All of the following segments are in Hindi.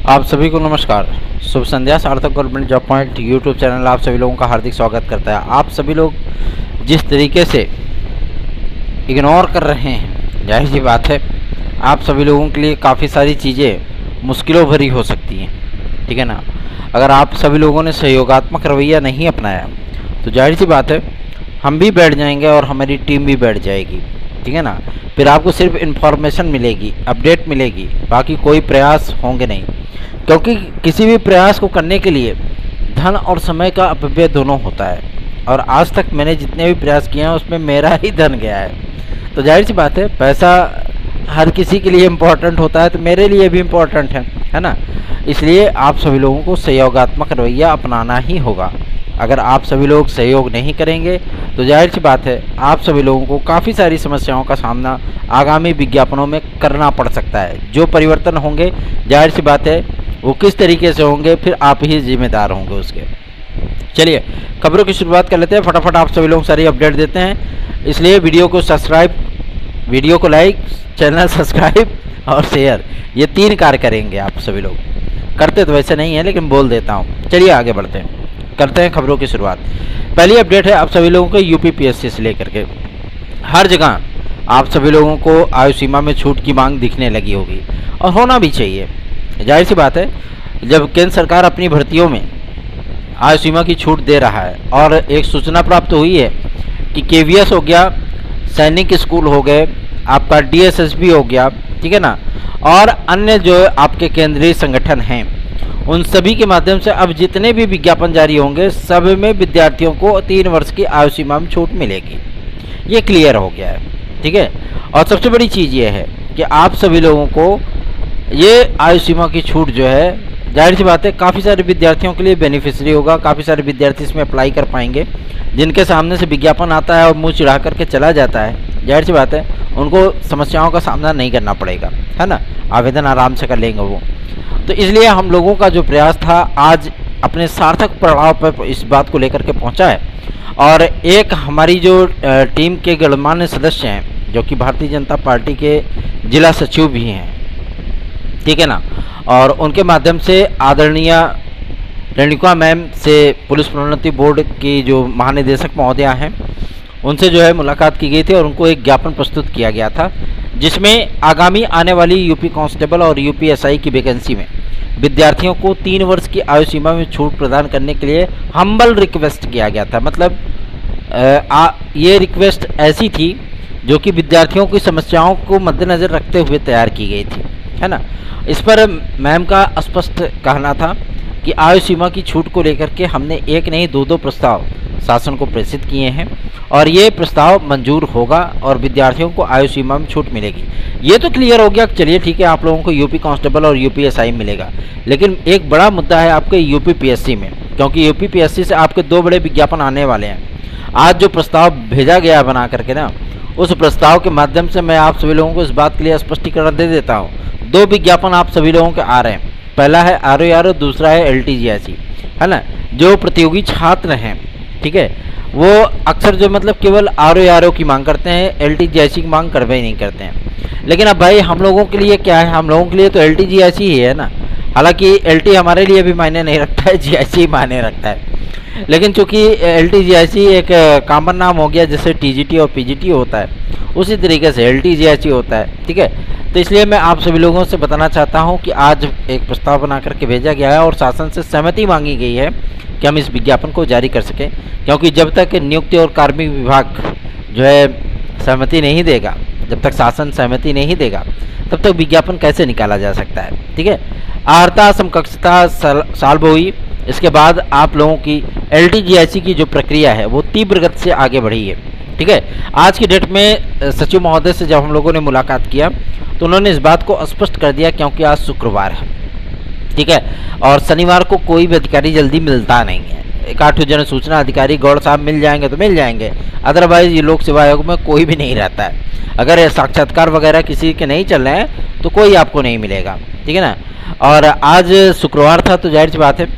आप सभी को नमस्कार। शुभ संध्या। सार्थक government job point YouTube channel आप सभी लोगों का हार्दिक स्वागत करता है। आप सभी लोग जिस तरीके से इग्नोर कर रहे हैं, जाहिर सी बात है आप सभी लोगों के लिए काफ़ी सारी चीज़ें मुश्किलों भरी हो सकती हैं, ठीक है ना। अगर आप सभी लोगों ने सहयोगात्मक रवैया नहीं अपनाया तो जाहिर सी बात है हम भी बैठ जाएंगे और हमारी टीम भी बैठ जाएगी, ठीक है ना। फिर आपको सिर्फ इन्फॉर्मेशन मिलेगी, अपडेट मिलेगी, बाकी कोई प्रयास होंगे नहीं, क्योंकि किसी भी प्रयास को करने के लिए धन और समय का अपव्यय दोनों होता है। और आज तक मैंने जितने भी प्रयास किए हैं उसमें मेरा ही धन गया है। तो जाहिर सी बात है पैसा हर किसी के लिए इम्पोर्टेंट होता है, तो मेरे लिए भी इम्पोर्टेंट है ना। इसलिए आप सभी लोगों को सहयोगात्मक रवैया अपनाना ही होगा। अगर आप सभी लोग सहयोग नहीं करेंगे तो जाहिर सी बात है आप सभी लोगों को काफ़ी सारी समस्याओं का सामना आगामी विज्ञापनों में करना पड़ सकता है। जो परिवर्तन होंगे जाहिर सी बात है वो किस तरीके से होंगे फिर आप ही जिम्मेदार होंगे उसके। चलिए खबरों की शुरुआत कर लेते हैं। फटाफट आप सभी लोग सारी अपडेट देते हैं, इसलिए वीडियो को सब्सक्राइब, वीडियो को लाइक, चैनल सब्सक्राइब और शेयर, ये 3 कार्य करेंगे आप सभी लोग। करते तो वैसे नहीं है लेकिन बोल देता हूँ। चलिए आगे बढ़ते हैं, करते हैं खबरों की शुरुआत। पहली अपडेट है आप सभी लोगों को यूपीपीएससी से लेकर के। हर जगह आप सभी लोगों को आयु सीमा में छूट की मांग दिखने लगी होगी और होना भी चाहिए। जाहिर सी बात है जब केंद्र सरकार अपनी भर्तियों में आयु सीमा की छूट दे रहा है और एक सूचना प्राप्त हुई है कि केवीएस हो गया, सैनिक स्कूल हो गए, आपका डीएसएसबी हो गया, ठीक है ना, और अन्य जो आपके केंद्रीय संगठन हैं उन सभी के माध्यम से अब जितने भी विज्ञापन जारी होंगे सब में विद्यार्थियों को 3 वर्ष की आयु सीमा में छूट मिलेगी। ये क्लियर हो गया है, ठीक है। और सबसे बड़ी चीज़ ये है कि आप सभी लोगों को ये आयु सीमा की छूट जो है जाहिर सी बात है काफ़ी सारे विद्यार्थियों के लिए बेनिफिशियरी होगा। काफ़ी सारे विद्यार्थी इसमें अप्लाई कर पाएंगे जिनके सामने से विज्ञापन आता है और मुंह चिढ़ा करके चला जाता है। जाहिर सी बात है उनको समस्याओं का सामना नहीं करना पड़ेगा, है ना, आवेदन आराम से कर लेंगे वो। तो इसलिए हम लोगों का जो प्रयास था आज अपने सार्थक पड़ाव पर इस बात को लेकर के पहुंचा है। और एक हमारी जो टीम के गणमान्य सदस्य हैं जो कि भारतीय जनता पार्टी के जिला सचिव भी हैं, ठीक है ना, और उनके माध्यम से आदरणीय रेणुका मैम से पुलिस प्रोन्नति बोर्ड की जो महानिदेशक महोदया हैं उनसे जो है मुलाकात की गई थी और उनको एक ज्ञापन प्रस्तुत किया गया था जिसमें आगामी आने वाली यूपी कांस्टेबल और यूपीएसआई की वैकेंसी में विद्यार्थियों को 3 वर्ष की आयु सीमा में छूट प्रदान करने के लिए हम्बल रिक्वेस्ट किया गया था। मतलब ये रिक्वेस्ट ऐसी थी जो कि विद्यार्थियों की समस्याओं को मद्देनज़र रखते हुए तैयार की गई थी, है ना। इस पर मैम का स्पष्ट कहना था कि आयु सीमा की छूट को लेकर के हमने एक नहीं 2 प्रस्ताव शासन को प्रेषित किए हैं और ये प्रस्ताव मंजूर होगा और विद्यार्थियों को आयु सीमा में छूट मिलेगी। ये तो क्लियर हो गया, चलिए ठीक है, आप लोगों को यूपी कांस्टेबल और यूपीएसआई मिलेगा। लेकिन एक बड़ा मुद्दा है आपके यूपीपीएससी में, क्योंकि यूपीपीएससी से आपके 2 बड़े विज्ञापन आने वाले हैं। आज जो प्रस्ताव भेजा गया बना करके ना, उस प्रस्ताव के माध्यम से मैं आप सभी लोगों को इस बात के लिए स्पष्टीकरण दे देता हूँ। 2 विज्ञापन आप सभी लोगों के आ रहे हैं। पहला है आरओ, दूसरा है एलटीजीआईसी, है ना। जो प्रतियोगी छात्र हैं, ठीक है, वो अक्सर जो मतलब केवल आरओ की मांग करते हैं, एलटीजीआईसी की मांग करवे ही नहीं करते हैं। लेकिन अब भाई हम लोगों के लिए क्या है, हम लोगों के लिए तो एलटीजीआईसी ही है ना। हालांकि एलटी हमारे लिए भी मायने नहीं रखता है, जीआईसी मायने रखता है। लेकिन चूंकि एलटीजीआईसी एक कॉमन नाम हो गया, जैसे टीजीटी और पीजीटी होता है उसी तरीके से एलटीजीआईसी होता है, ठीक है। तो इसलिए मैं आप सभी लोगों से बताना चाहता हूं कि आज एक प्रस्ताव बना करके भेजा गया है और शासन से सहमति मांगी गई है कि हम इस विज्ञापन को जारी कर सकें, क्योंकि जब तक नियुक्ति और कार्मिक विभाग जो है सहमति नहीं देगा, जब तक शासन सहमति नहीं देगा तब तक विज्ञापन कैसे निकाला जा सकता है, ठीक है। आहारता समकक्षता सॉल्व हुई, इसके बाद आप लोगों की एलटीजीआईसी की जो प्रक्रिया है वो तीव्र गति से आगे बढ़ी है, ठीक है। आज की डेट में सचिव महोदय से जब हम लोगों ने मुलाकात किया तो उन्होंने इस बात को स्पष्ट कर दिया, क्योंकि आज शुक्रवार है, ठीक है, और शनिवार को कोई भी अधिकारी जल्दी मिलता नहीं है। 1-8 जन सूचना अधिकारी गौड़ साहब मिल जाएंगे तो मिल जाएंगे, अदरवाइज ये लोक सेवा आयोग में कोई भी नहीं रहता है। अगर साक्षात्कार वगैरह किसी के नहीं चल रहे हैं तो कोई आपको नहीं मिलेगा, ठीक है ना। और आज शुक्रवार था तो जाहिर सी बात है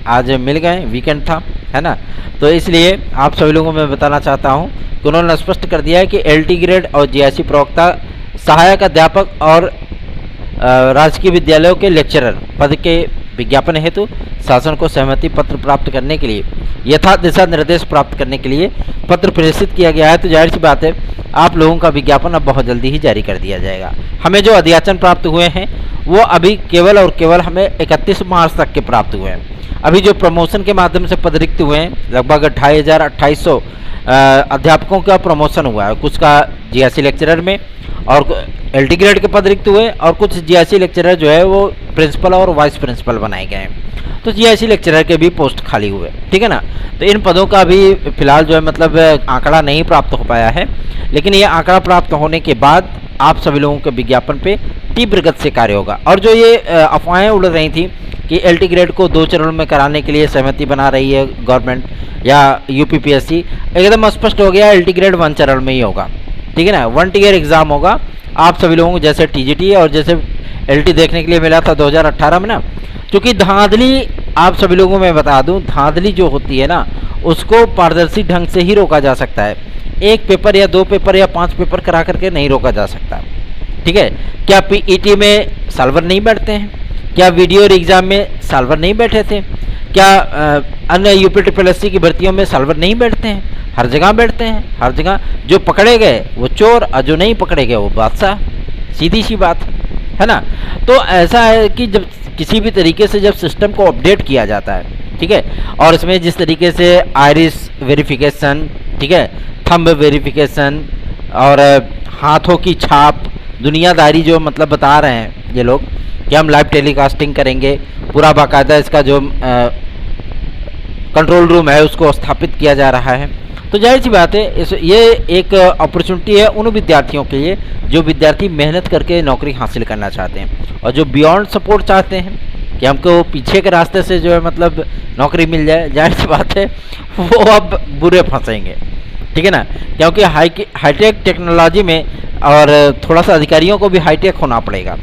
आज मिल गए, वीकेंड था, है ना। तो इसलिए आप सभी लोगों को मैं बताना चाहता हूँ कि उन्होंने स्पष्ट कर दिया है कि एलटी ग्रेड और जीआईसी प्रवक्ता, सहायक अध्यापक और राजकीय विद्यालयों के लेक्चरर पद के विज्ञापन हेतु शासन को सहमति पत्र प्राप्त करने के लिए यथा दिशा निर्देश प्राप्त करने के लिए पत्र प्रेषित किया गया है। तो जाहिर सी बात है आप लोगों का विज्ञापन अब बहुत जल्दी ही जारी कर दिया जाएगा। हमें जो अध्याचन प्राप्त हुए हैं वो अभी केवल और केवल हमें 31 मार्च तक के प्राप्त हुए हैं। अभी जो प्रमोशन के माध्यम से पद रिक्त हुए हैं लगभग 28,000 अध्यापकों का प्रमोशन हुआ है। कुछ का जीआईसी लेक्चरर में और एलटी ग्रेड के पद रिक्त हुए और कुछ जीआईसी लेक्चरर जो है वो प्रिंसिपल और वाइस प्रिंसिपल बनाए गए हैं। तो जीआईसी लेक्चरर के भी पोस्ट खाली हुए, ठीक है ना। तो इन पदों का भी फिलहाल जो है मतलब आंकड़ा नहीं प्राप्त हो पाया है, लेकिन ये आंकड़ा प्राप्त होने के बाद आप सभी लोगों के विज्ञापन पे तीव्र गति से कार्य होगा। और जो ये अफवाहें उड़ रही थी कि एलटी ग्रेड को 2 चरण में कराने के लिए सहमति बना रही है गवर्नमेंट या यूपीपीएससी, एकदम स्पष्ट हो गया एलटी ग्रेड 1 चरण में ही होगा, ठीक है ना। 1 टियर एग्जाम होगा आप सभी लोगों को, जैसे टीजीटी और जैसे एलटी देखने के लिए मिला था 2018 में ना। क्योंकि धांधली आप सभी लोगों में बता दूं, धांधली जो होती है ना उसको पारदर्शी ढंग से ही रोका जा सकता है। 1 पेपर या 2 पेपर या 5 पेपर करा करके नहीं रोका जा सकता, ठीक है। क्या पीईटी में साल भर नहीं बैठते हैं? क्या वीडियो एग्जाम में साल भर नहीं बैठे थे? क्या अन्य यूपीपीएससी की भर्तियों में साल भर नहीं बैठते हैं? हर जगह बैठते हैं, हर जगह। जो पकड़े गए वो चोर और जो नहीं पकड़े गए वो बादशाह, सीधी सी बात है ना। तो ऐसा है कि जब किसी भी तरीके से जब सिस्टम को अपडेट किया जाता है, ठीक है, और इसमें जिस तरीके से आइरिस वेरिफिकेशन, ठीक है, थंब वेरिफिकेशन और हाथों की छाप, दुनियादारी जो मतलब बता रहे हैं ये लोग कि हम लाइव टेलीकास्टिंग करेंगे, पूरा बाकायदा इसका जो कंट्रोल रूम है उसको स्थापित किया जा रहा है। तो जाहिर सी बात है ये एक अपॉर्चुनिटी है उन विद्यार्थियों के लिए जो विद्यार्थी मेहनत करके नौकरी हासिल करना चाहते हैं और जो बियॉन्ड सपोर्ट चाहते हैं कि हमको पीछे के रास्ते से जो है मतलब नौकरी मिल जाए। जाहिर सी बात है वो अब बुरे फंसेंगे, ठीक है ना, क्योंकि हाईटेक टेक्नोलॉजी में और थोड़ा सा अधिकारियों को भी हाईटेक होना पड़ेगा,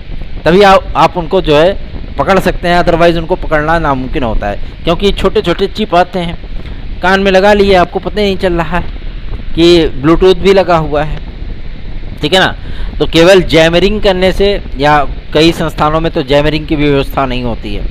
तभी आप उनको जो है पकड़ सकते हैं, अदरवाइज़ उनको पकड़ना नामुमकिन होता है। क्योंकि छोटे छोटे चिप आते हैं, कान में लगा लिए, आपको पता नहीं चल रहा है कि ब्लूटूथ भी लगा हुआ है, ठीक है ना। तो केवल जैमरिंग करने से, या कई संस्थानों में तो जैमरिंग की भी व्यवस्था नहीं होती है,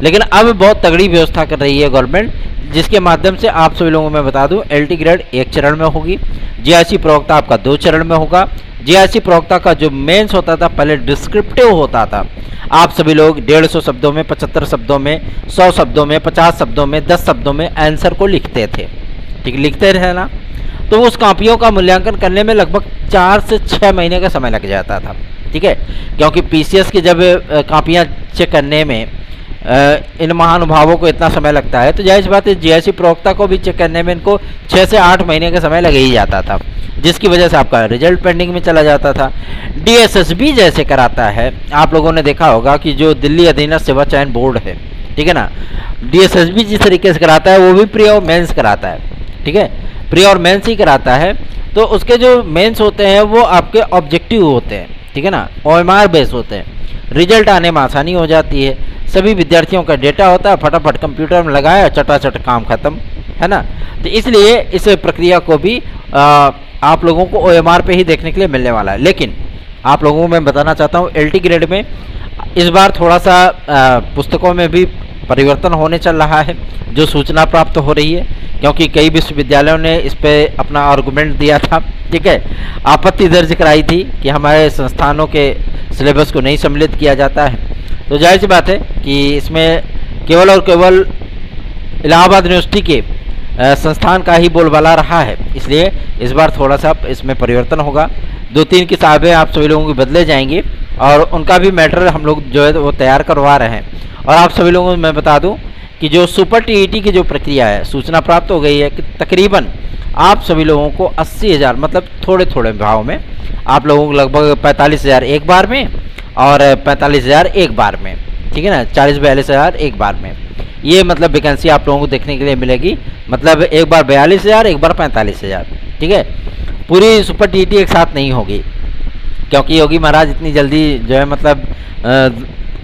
लेकिन अब बहुत तगड़ी व्यवस्था कर रही है गवर्नमेंट, जिसके माध्यम से आप सभी लोगों में बता दूं एलटी ग्रेड 1 चरण में होगी, जीआईसी प्रवक्ता आपका 2 चरण में होगा। जीआईसी प्रवक्ता का जो मेंस होता था पहले डिस्क्रिप्टिव होता था, आप सभी लोग 150 शब्दों में, 75 शब्दों में, 100 शब्दों में, 50 शब्दों में, 10 शब्दों में आंसर को लिखते थे, ठीक, लिखते रहे ना। तो उस कॉपियों का मूल्यांकन करने में लगभग 4 से 6 महीने का समय लग जाता था, ठीक है, क्योंकि पीसीएस की जब कॉपियाँ चेक करने में इन महानुभावों को इतना समय लगता है, तो जाहिर सी बात है जीआईसी प्रवक्ता को भी चेक करने में इनको 6 से 8 महीने का समय लग ही जाता था, जिसकी वजह से आपका रिजल्ट पेंडिंग में चला जाता था। डीएसएसबी जैसे कराता है, आप लोगों ने देखा होगा कि जो दिल्ली अधीनस्थ सेवा चयन बोर्ड है, ठीक है ना, डीएसएसबी जिस तरीके से कराता है वो भी प्री और मेंस कराता है, ठीक है, प्री और मेंस ही कराता है। तो उसके जो मेंस होते हैं वो आपके ऑब्जेक्टिव होते हैं, ठीक है ना, ओएमआर बेस होते हैं, रिजल्ट आने में आसानी हो जाती है, सभी विद्यार्थियों का डेटा होता है, फटाफट कंप्यूटर में लगाया, चटाचट काम खत्म, है ना। तो इसलिए इस प्रक्रिया को भी आप लोगों को ओएमआर पे ही देखने के लिए मिलने वाला है। लेकिन आप लोगों को मैं बताना चाहता हूँ एलटी ग्रेड में इस बार थोड़ा सा पुस्तकों में भी परिवर्तन होने चल रहा है, जो सूचना प्राप्त हो रही है, क्योंकि कई विश्वविद्यालयों ने इस पर अपना आर्गूमेंट दिया था, ठीक है, आपत्ति दर्ज कराई थी कि हमारे संस्थानों के सिलेबस को नहीं सम्मिलित किया जाता है। तो जाहिर सी बात है कि इसमें केवल और केवल इलाहाबाद यूनिवर्सिटी के संस्थान का ही बोलबाला रहा है, इसलिए इस बार थोड़ा सा इसमें परिवर्तन होगा। 2-3 किताबें आप सभी लोगों की बदले जाएंगी और उनका भी मैटर हम लोग जो है वो तैयार करवा रहे हैं। और आप सभी लोगों को मैं बता दूं कि जो सुपर टीईटी की जो प्रक्रिया है, सूचना प्राप्त हो गई है कि तकरीबन आप सभी लोगों को 80,000 मतलब थोड़े थोड़े भाव में आप लोगों को लगभग 45,000 एक बार में और 45,000 एक बार में, ठीक है ना, 40-42,000 एक बार में, ये मतलब वैकेंसी आप लोगों को देखने के लिए मिलेगी। मतलब एक बार 42,000, एक बार 45,000, ठीक है। पूरी सुपर टीईटी एक साथ नहीं होगी, क्योंकि योगी महाराज इतनी जल्दी जो है मतलब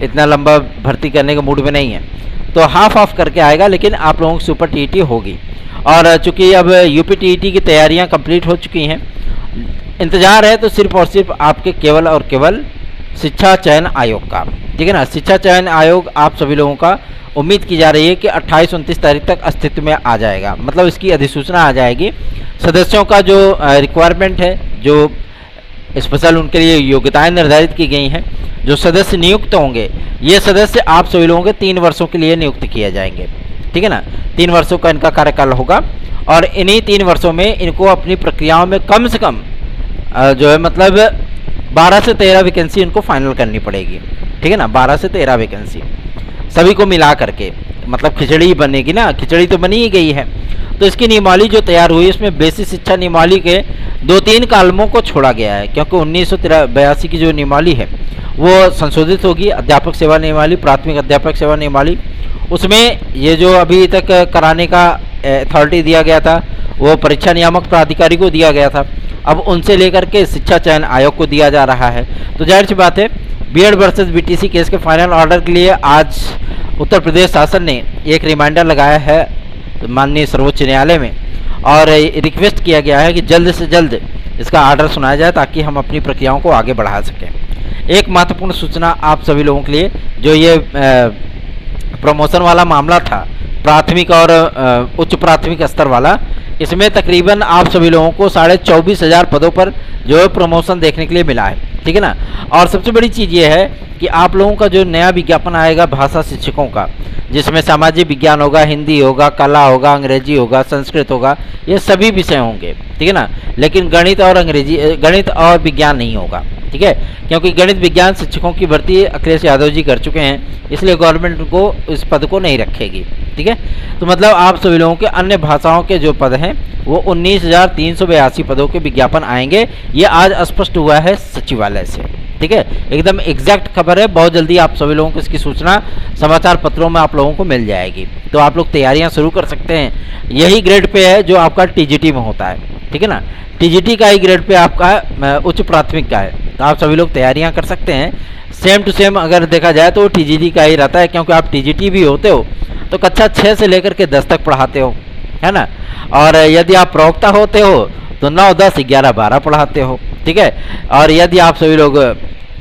इतना लंबा भर्ती करने के मूड में नहीं है, तो हाफ ऑफ करके आएगा, लेकिन आप लोगों की सुपर टीईटी होगी। और चूँकि अब यूपी टीईटी की तैयारियां कंप्लीट हो चुकी हैं, इंतज़ार है तो सिर्फ और सिर्फ आपके केवल और केवल शिक्षा चयन आयोग का, ठीक है ना। शिक्षा चयन आयोग आप सभी लोगों का उम्मीद की जा रही है कि 28-29 तारीख तक अस्तित्व में आ जाएगा, मतलब इसकी अधिसूचना आ जाएगी। सदस्यों का जो रिक्वायरमेंट है, जो स्पेशल उनके लिए योग्यताएं निर्धारित की गई हैं, जो सदस्य नियुक्त होंगे, ये सदस्य आप सभी लोगों के 3 वर्षों के लिए नियुक्त किए जाएंगे, ठीक है ना। 3 वर्षों का इनका कार्यकाल होगा और इन्हीं 3 वर्षों में इनको अपनी प्रक्रियाओं में कम से कम जो है मतलब 12 से 13 वैकेंसी इनको फाइनल करनी पड़ेगी, ठीक है ना। 12 से 13 वैकेंसी सभी को मिला करके, मतलब खिचड़ी बनेगी ना, खिचड़ी तो बनी ही गई है। तो इसकी नियमावली जो तैयार हुई, इसमें बेसिक शिक्षा नियमावली के 2-3 कालमों को छोड़ा गया है, क्योंकि 1982 की जो नियमावली है वो संशोधित होगी। अध्यापक सेवा नियमावली, प्राथमिक अध्यापक सेवा नियमावली, उसमें ये जो अभी तक कराने का अथॉरिटी दिया गया था वो परीक्षा नियामक प्राधिकारी को दिया गया था, अब उनसे लेकर के शिक्षा चयन आयोग को दिया जा रहा है। तो जाहिर सी बात है, बीएड वर्सेस बीटीसी केस के फाइनल ऑर्डर के लिए आज उत्तर प्रदेश शासन ने एक रिमाइंडर लगाया है माननीय सर्वोच्च न्यायालय में, और रिक्वेस्ट किया गया है कि जल्द से जल्द इसका ऑर्डर सुनाया जाए ताकि हम अपनी प्रक्रियाओं को आगे बढ़ा सकें। एक महत्वपूर्ण सूचना आप सभी लोगों के लिए, जो ये प्रमोशन वाला मामला था, प्राथमिक और उच्च प्राथमिक स्तर वाला, इसमें तकरीबन आप सभी लोगों को 24,500 पदों पर जो है प्रमोशन देखने के लिए मिला है, ठीक है ना। और सबसे बड़ी चीज़ ये है कि आप लोगों का जो नया विज्ञापन आएगा भाषा शिक्षकों का, जिसमें सामाजिक विज्ञान होगा, हिंदी होगा, कला होगा, अंग्रेजी होगा, संस्कृत होगा, ये सभी विषय होंगे, ठीक है ना। लेकिन गणित और विज्ञान नहीं होगा, ठीक है, क्योंकि गणित विज्ञान शिक्षकों की भर्ती अखिलेश यादव जी कर चुके हैं, इसलिए गवर्नमेंट को इस पद को नहीं रखेगी, ठीक है। तो मतलब आप सभी लोगों के अन्य भाषाओं के जो पद हैं वो 19,382 पदों के विज्ञापन आएंगे। ये आज स्पष्ट हुआ है सचिवालय से, ठीक है, एकदम एग्जैक्ट खबर है। बहुत जल्दी आप सभी लोगों को इसकी सूचना समाचार पत्रों में आप लोगों को मिल जाएगी, तो आप लोग तैयारियां शुरू कर सकते हैं। यही ग्रेड पे है जो आपका टीजीटी में होता है, ठीक है ना। टीजीटी का ही ग्रेड पे आपका उच्च प्राथमिक का है, तो आप सभी लोग तैयारियां कर सकते हैं। सेम टू सेम अगर देखा जाए तो टीजीटी का ही रहता है, क्योंकि आप टीजीटी भी होते हो तो कक्षा 6 से लेकर के 10 तक पढ़ाते हो, है ना। और यदि आप प्रवक्ता होते हो तो 9, 10, 11, 12 पढ़ाते हो, ठीक है। और यदि आप सभी लोग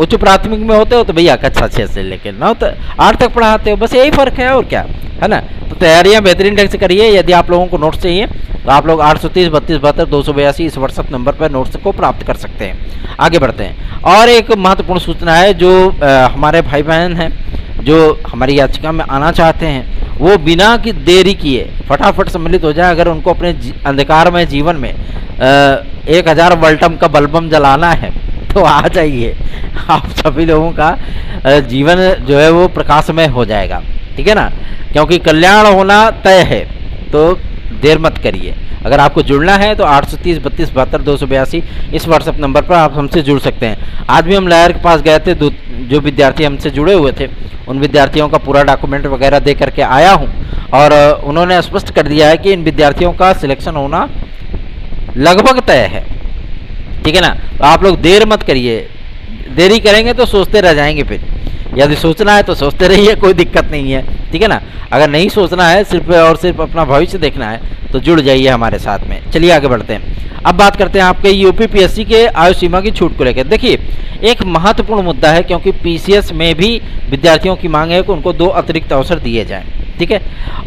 उच्च प्राथमिक में होते हो तो भैया कक्षा 6 से लेकर 9 तक 8 तक पढ़ाते हो, बस यही फ़र्क है और क्या है ना। तो तैयारियां बेहतरीन ढंग से करिए। यदि आप लोगों को नोट्स चाहिए तो आप लोग 830 32 72 282 इस व्हाट्सएप नंबर पर नोट्स को प्राप्त कर सकते हैं। आगे बढ़ते हैं, और एक महत्वपूर्ण सूचना है, जो हमारे भाई बहन हैं जो हमारी याचिका में आना चाहते हैं, वो बिना की देरी किए फटाफट सम्मिलित हो जाए। अगर उनको अपने अंधकारमय जीवन में 1000 वोल्टम का बल्बम जलाना है तो आ जाइए, आप सभी लोगों का जीवन जो है वो प्रकाशमय हो जाएगा, ठीक है ना। क्योंकि कल्याण होना तय है, तो देर मत करिए। अगर आपको जुड़ना है तो 830 32 72 282 इस व्हाट्सएप नंबर पर आप हमसे जुड़ सकते हैं। आज भी हम लायर के पास गए थे, जो विद्यार्थी हमसे जुड़े हुए थे उन विद्यार्थियों का पूरा डॉक्यूमेंट वगैरह दे करके आया हूं, और उन्होंने स्पष्ट कर दिया है कि इन विद्यार्थियों का सिलेक्शन होना लगभग तय है, ठीक है ना। तो आप लोग देर मत करिए, देरी करेंगे तो सोचते रह जाएंगे। फिर यदि सोचना है तो सोचते रहिए, कोई दिक्कत नहीं है, ठीक है ना। अगर नहीं सोचना है, सिर्फ और सिर्फ अपना भविष्य देखना है, तो जुड़ जाइए हमारे साथ में। चलिए आगे बढ़ते हैं। अब बात करते हैं आपके यूपीपीएससी के आयु सीमा की छूट को लेकर। देखिए, एक महत्वपूर्ण मुद्दा है, क्योंकि पीसीएस में भी विद्यार्थियों की मांग है कि उनको 2 अतिरिक्त अवसर दिए जाएं, ठीक है।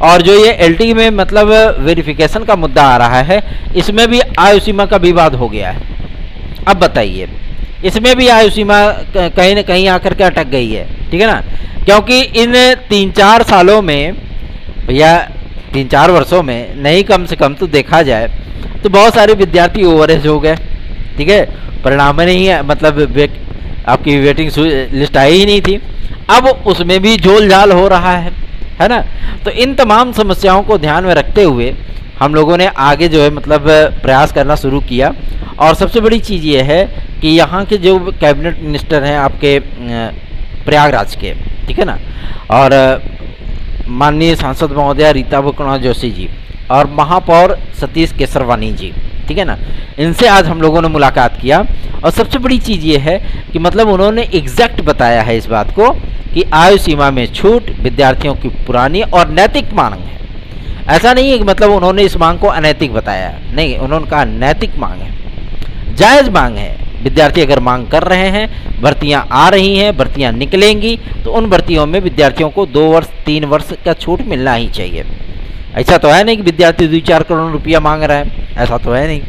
और जो ये एलटी में मतलब वेरिफिकेशन का मुद्दा आ रहा है, इसमें भी आयु सीमा का विवाद हो गया है। अब बताइए, इसमें भी आयु सीमा कहीं न कहीं आकर के अटक गई है, ठीक है ना। क्योंकि इन 3-4 सालों में, भैया 3-4 वर्षों में नहीं, कम से कम तो देखा जाए तो बहुत सारे विद्यार्थी ओवरेज हो गए, ठीक है। परिणाम नहीं है, मतलब आपकी वेटिंग लिस्ट आई ही नहीं थी, अब उसमें भी झोल झाल हो रहा है ना। तो इन तमाम समस्याओं को ध्यान में रखते हुए हम लोगों ने आगे जो है मतलब प्रयास करना शुरू किया। और सबसे बड़ी चीज़ ये है कि यहाँ के जो कैबिनेट मिनिस्टर हैं आपके प्रयागराज के, ठीक है ना, और माननीय सांसद महोदया रीता बहुगुणा जोशी जी और महापौर सतीश केसरवानी जी, ठीक है ना, इनसे आज हम लोगों ने मुलाकात किया। और सबसे बड़ी चीज़ ये है कि मतलब उन्होंने एग्जैक्ट बताया है इस बात को कि आयु सीमा में छूट विद्यार्थियों की पुरानी और नैतिक मांग है। ऐसा नहीं है कि मतलब उन्होंने इस मांग को अनैतिक बताया, नहीं, उन्होंने कहा नैतिक मांग है, जायज़ मांग है, विद्यार्थी अगर मांग कर रहे हैं, भर्तियां आ रही हैं, भर्तियां निकलेंगी, तो उन भर्तियों में विद्यार्थियों को 2 वर्ष 3 वर्ष का छूट मिलना ही चाहिए। ऐसा तो है नहीं कि विद्यार्थी 2-4 करोड़ रुपया मांग रहा है, ऐसा तो है नहीं।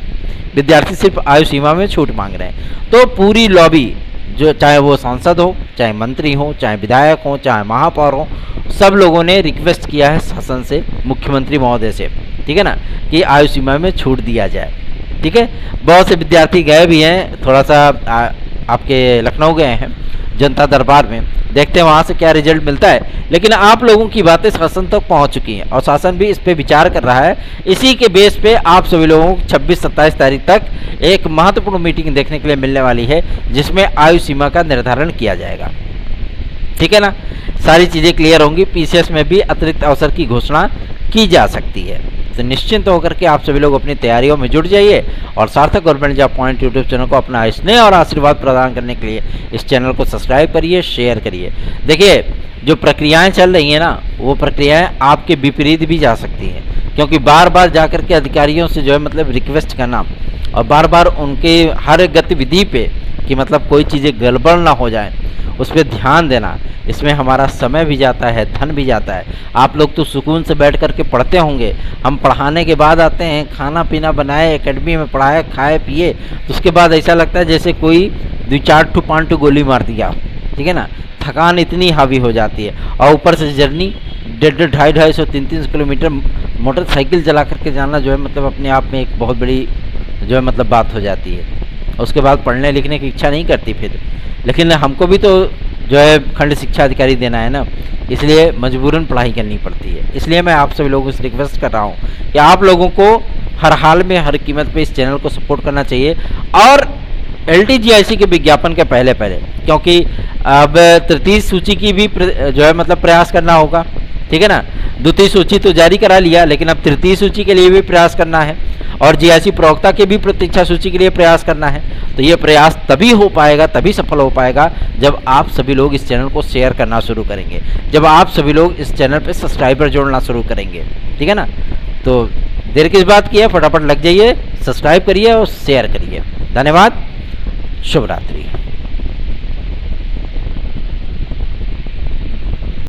विद्यार्थी सिर्फ आयु सीमा में छूट मांग रहे हैं। तो पूरी लॉबी, जो चाहे वो सांसद हो, चाहे मंत्री हो, चाहे विधायक हो, चाहे महापौर हो, सब लोगों ने रिक्वेस्ट किया है शासन से, मुख्यमंत्री महोदय से, ठीक है ना, कि आयु सीमा में छूट दिया जाए। ठीक है, बहुत से विद्यार्थी गए भी हैं, थोड़ा सा आपके लखनऊ गए हैं जनता दरबार में, देखते हैं वहाँ से क्या रिजल्ट मिलता है। लेकिन आप लोगों की बातें शासन तक पहुँच चुकी हैं और शासन भी इस पे विचार कर रहा है। इसी के बेस पे आप सभी लोगों को 26-27 तारीख तक एक महत्वपूर्ण मीटिंग देखने के लिए मिलने वाली है, जिसमें आयु सीमा का निर्धारण किया जाएगा। ठीक है ना, सारी चीज़ें क्लियर होंगी। पीसीएस में भी अतिरिक्त अवसर की घोषणा की जा सकती है। तो निश्चिंत होकर के आप सभी लोग अपनी तैयारियों में जुट जाइए और सार्थक government job point YouTube channel को अपना स्नेह और आशीर्वाद प्रदान करने के लिए इस चैनल को सब्सक्राइब करिए, शेयर करिए। देखिए, जो प्रक्रियाएं चल रही हैं ना, वो प्रक्रियाएं आपके विपरीत भी जा सकती हैं, क्योंकि बार बार जाकर के अधिकारियों से जो है मतलब रिक्वेस्ट करना और बार बार उनके हर गतिविधि पे कि मतलब कोई चीज़ें गड़बड़ ना हो जाए, उस पर ध्यान देना, इसमें हमारा समय भी जाता है, धन भी जाता है। आप लोग तो सुकून से बैठ कर के पढ़ते होंगे, हम पढ़ाने के बाद आते हैं, खाना पीना बनाए, एकेडमी में पढ़ाए, खाए पिए, तो उसके बाद ऐसा लगता है जैसे कोई 2-4-5 गोली मार दिया। ठीक है ना, थकान इतनी हावी हो जाती है और ऊपर से जर्नी 150-250-300 किलोमीटर मोटरसाइकिल चला करके जाना जो है मतलब अपने आप में एक बहुत बड़ी जो है मतलब बात हो जाती है। उसके बाद पढ़ने लिखने की इच्छा नहीं करती फिर, लेकिन हमको भी तो जो है खंड शिक्षा अधिकारी देना है ना, इसलिए मजबूरन पढ़ाई करनी पड़ती है। इसलिए मैं आप सभी लोगों से रिक्वेस्ट कर रहा हूँ कि आप लोगों को हर हाल में हर कीमत पे इस चैनल को सपोर्ट करना चाहिए। और LTGIC के विज्ञापन के पहले क्योंकि अब तृतीय सूची की भी जो है मतलब प्रयास करना होगा। ठीक है ना, द्वितीय सूची तो जारी करा लिया, लेकिन अब तृतीय सूची के लिए भी प्रयास करना है और GIC प्रवक्ता के भी प्रतीक्षा सूची के लिए प्रयास करना है। तो ये प्रयास तभी हो पाएगा, तभी सफल हो पाएगा जब आप सभी लोग इस चैनल को शेयर करना शुरू करेंगे, जब आप सभी लोग इस चैनल पे सब्सक्राइबर जोड़ना शुरू करेंगे। ठीक है ना, तो देर किस बात की है, फटाफट लग जाइए, सब्सक्राइब करिए और शेयर करिए। धन्यवाद, शुभ रात्रि।